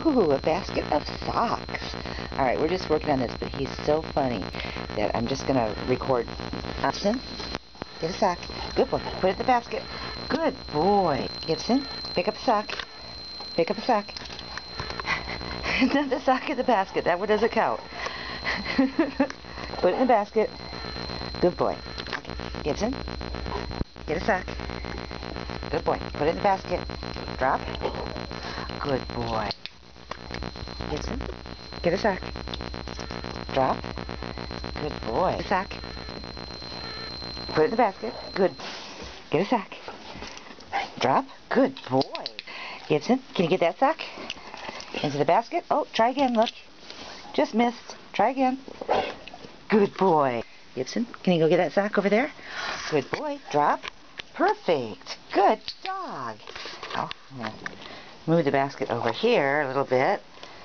Ooh, a basket of socks. Alright, we're just working on this, but he's so funny that I'm just going to record. Gibson, get a sock. Good boy. Put it in the basket. Good boy. Gibson, pick up a sock. Pick up a sock. Not the sock in the basket. That one doesn't count. Put it in the basket. Good boy. Gibson, get a sock. Good boy. Put it in the basket. Drop. Good boy. Gibson, get a sock. Drop. Good boy. A sock. Put it in the basket. Good. Get a sock. Drop. Good boy. Gibson, can you get that sock? Into the basket. Oh, try again. Look. Just missed. Try again. Good boy. Gibson, can you go get that sock over there? Good boy. Drop. Perfect. Good dog. Oh, I'm going to move the basket over here a little bit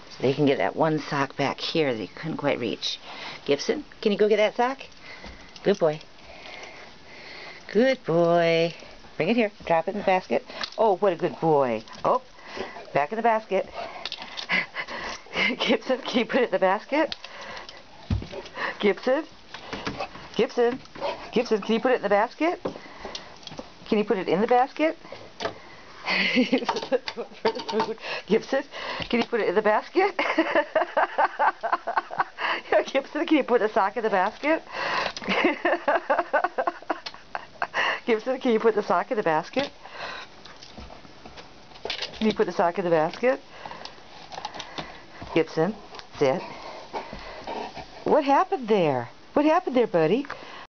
so they can get that one sock back here that he couldn't quite reach. Gibson, can you go get that sock? Good boy. Good boy. Bring it here. Drop it in the basket. Oh, what a good boy. Oh, back in the basket. Gibson, can you put it in the basket? Gibson? Gibson? Gibson, can you put it in the basket? Can you put it in the basket? For the food. Gibson, can you put it in the basket? Gibson, can you put the sock in the basket? Gibson, can you put the sock in the basket? Can you put the sock in the basket? Gibson, sit. What happened there? What happened there, buddy?